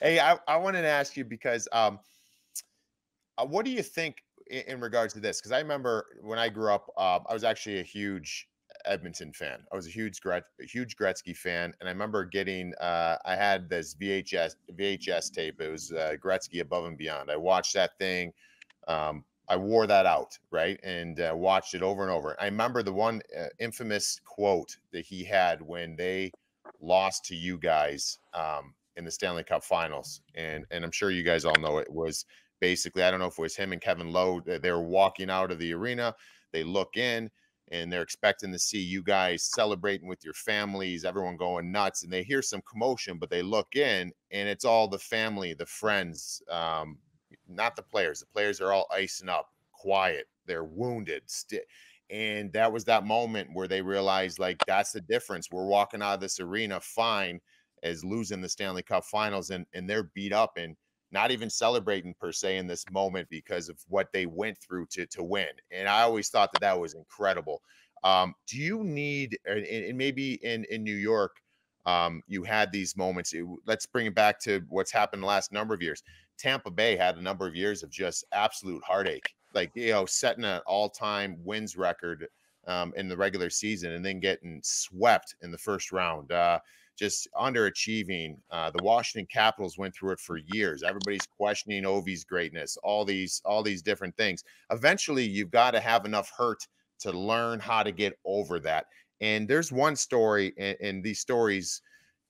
Hey, I wanted to ask you because what do you think in regards to this? Because I remember when I grew up, I was actually a huge Edmonton fan. I was a huge Gretzky fan, and I remember getting. I had this VHS tape. It was Gretzky Above and Beyond. I watched that thing. I wore that out, right, and watched it over and over. I remember the one infamous quote that he had when they lost to you guys in the Stanley Cup Finals, and I'm sure you guys all know it was basically, I don't know if it was him and Kevin Lowe, they were walking out of the arena. They look in and they're expecting to see you guys celebrating with your families, everyone going nuts, and they hear some commotion, but they look in and it's all the family, the friends, not the players. The players are all icing up, quiet. They're wounded. And that was that moment where they realized, like, that's the difference. We're walking out of this arena fine as losing the Stanley Cup Finals, and they're beat up and not even celebrating per se in this moment because of what they went through to win. And I always thought that was incredible. Do you need, and maybe in New York, you had these moments. Let's bring it back to what's happened the last number of years. Tampa Bay had a number of years of just absolute heartache, like, setting an all-time wins record in the regular season and then getting swept in the first round. Just underachieving. The Washington Capitals went through it for years. Everybody's questioning Ovi's greatness, all these different things. Eventually, you've got to have enough hurt to learn how to get over that. And there's one story, and these stories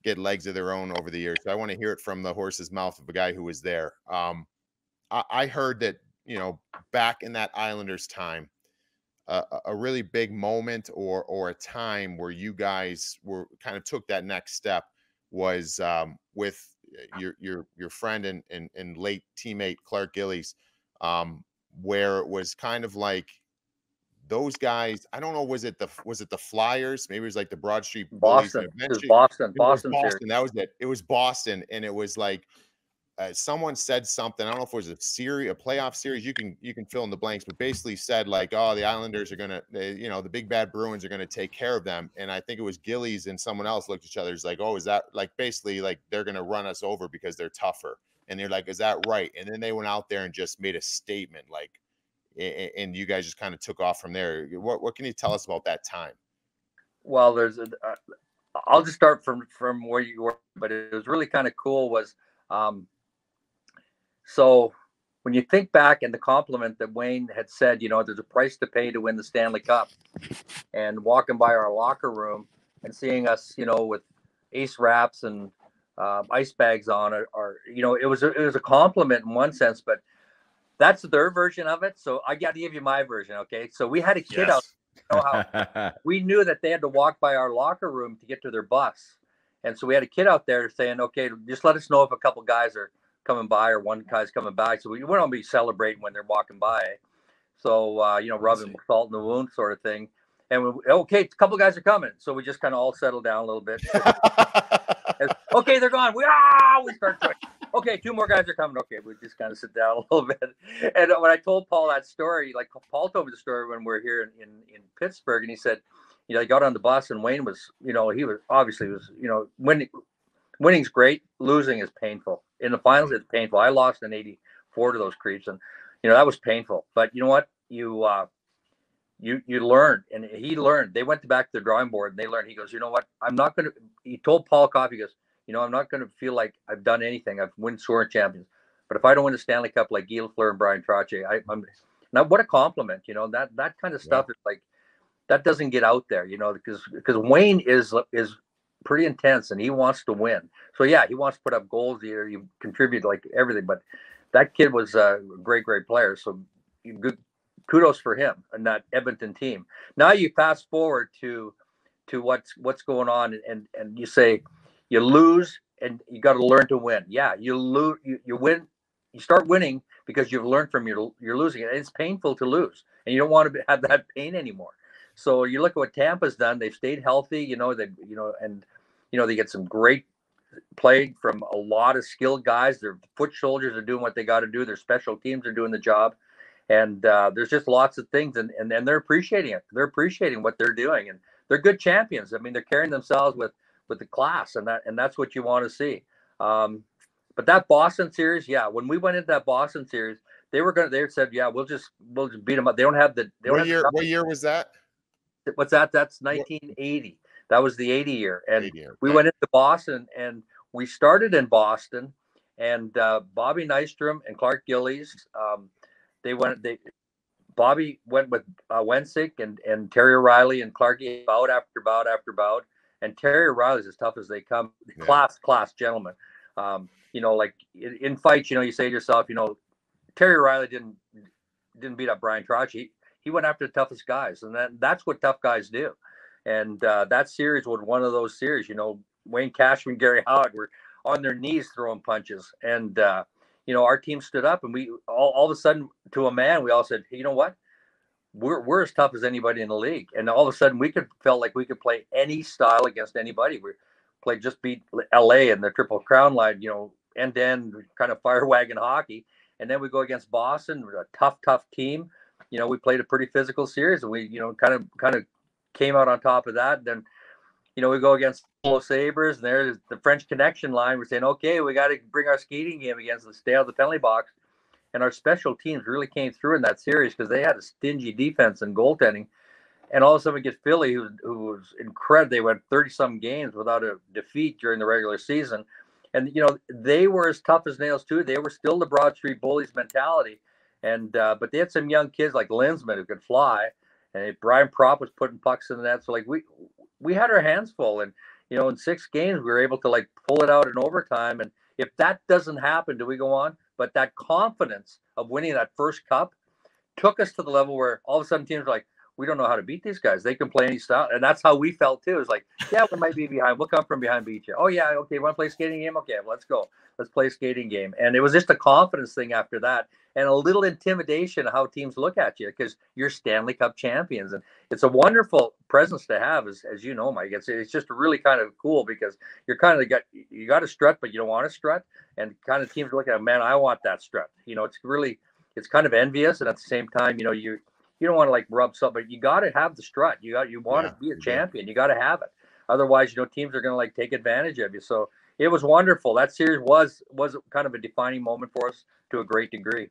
get legs of their own over the years. So I want to hear it from the horse's mouth of a guy who was there. I heard that, back in that Islanders time, a really big moment or a time where you guys were kind of took that next step was with your friend and late teammate Clark Gillies, where it was kind of like those guys. I don't know, was it the Flyers? Maybe it was like the Broad Street Bullies, and Boston. It was eventually Boston. it was Boston series. Boston. That was it. It was Boston, and it was like someone said something. I don't know if it was a playoff series. You can fill in the blanks, but basically said like, "Oh, the Islanders are gonna, the big bad Bruins are gonna take care of them." And I think it was Gillies and someone else looked at each other. It's like, "Oh, is that like basically like they're gonna run us over because they're tougher?" And they're like, "Is that right?" And then they went out there and just made a statement, like, and you guys just kind of took off from there. What can you tell us about that time? Well, I'll just start from where you were, but it was really kind of cool. So when you think back and the compliment that Wayne had said, there's a price to pay to win the Stanley Cup, and walking by our locker room and seeing us, with ace wraps and ice bags on it, it was a compliment in one sense, but that's their version of it. So I got to give you my version. Okay. So we had a kid out, how we knew that they had to walk by our locker room to get to their bus. And so we had a kid out there saying, okay, just let us know if a couple guys are coming by or one guy's coming by. So we don't be celebrating when they're walking by. So, rubbing salt in the wound sort of thing. And okay, a couple guys are coming. So we just kind of all settled down a little bit. Okay, they're gone. We start going. Okay, two more guys are coming. Okay, we just kind of sit down a little bit. And when I told Paul that story, like Paul told me the story when we were here in Pittsburgh, and he said, he got on the bus and Wayne was, he was obviously winning's great. Losing is painful. In the finals, it's painful. I lost in '84 to those Creeps, and that was painful. But you know what? You learned, and he learned. They went back to the drawing board and they learned. He goes, you know what? I'm not going to. He told Paul Coffey, he goes, I'm not going to feel like I've done anything. I've won scoring champions, but if I don't win the Stanley Cup like Guy Lafleur and Bryan Trottier, I'm now. What a compliment, that kind of stuff is like that doesn't get out there, because Wayne is pretty intense and he wants to win. So yeah, he wants to put up goals. You contribute like everything, but that kid was a great player. So good kudos for him and that Edmonton team. Now you fast forward to what's going on, and you say you lose and you got to learn to win. Yeah, you lose, you win, you start winning because you've learned from your losing. And it's painful to lose, and you don't want to have that pain anymore. So you look at what Tampa's done. They've stayed healthy, they get some great play from a lot of skilled guys. Their foot soldiers are doing what they got to do. Their special teams are doing the job. And there's just lots of things, and they're appreciating it. They're appreciating what they're doing, and they're good champions. I mean, they're carrying themselves with the class, and that's what you want to see. But that Boston series, yeah, when we went into that Boston series, they said, yeah, we'll just beat them up. They don't have the What year was that? what's that? That's What 1980. That was the 80 year. And we Okay. went into Boston, and we started in Boston, and Bobby Nystrom and Clark Gillies, they Bobby went with Wensick and Terry O'Reilly and Clark bout after bout after bout. And Terry O'Reilly's as tough as they come. Yeah. Class gentleman. Like in fights, you say to yourself, Terry O'Reilly didn't beat up Bryan Trottier. He went after the toughest guys, and that's what tough guys do. And that series was one of those series. Wayne Cashman, Gary Howard were on their knees throwing punches, and our team stood up, and we all of a sudden, to a man, we all said, hey, you know what? We're as tough as anybody in the league. And all of a sudden, felt like we could play any style against anybody. We just beat LA in the Triple Crown line, end to end kind of fire wagon hockey. And then we go against Boston, a tough team. We played a pretty physical series, and we kind of came out on top of that. Then we go against Buffalo Sabres, and there's the French Connection line. We're saying, okay, we got to bring our skating game against the stay out of the penalty box. And our special teams really came through in that series because they had a stingy defense and goaltending. And all of a sudden we get Philly, who was incredible. They went 30-some games without a defeat during the regular season. And, they were as tough as nails, too. They were still the Broad Street Bullies mentality. And but they had some young kids like Linsman who could fly. And Brian Propp was putting pucks in the net. So, we had our hands full. And, in 6 games, we were able to, pull it out in overtime. And if that doesn't happen, do we go on? But that confidence of winning that first cup took us to the level where all of a sudden teams are like, we don't know how to beat these guys. They can play any style. And that's how we felt too. It's like, yeah, we might be behind. We'll come from behind, beat you. Oh, yeah, okay, want to play a skating game? Okay, let's go. Let's play a skating game. And it was just a confidence thing after that, and a little intimidation of how teams look at you because you're Stanley Cup champions. And it's a wonderful presence to have, as you know, Mike. It's just really kind of cool because you're kind of you got to strut, but you don't want to strut. And kind of teams look at, man, I want that strut. It's kind of envious, and at the same time, you don't want to rub something, but you got to have the strut. You want to be a champion. You got to have it. Otherwise, teams are going to take advantage of you. So it was wonderful. That series was kind of a defining moment for us to a great degree.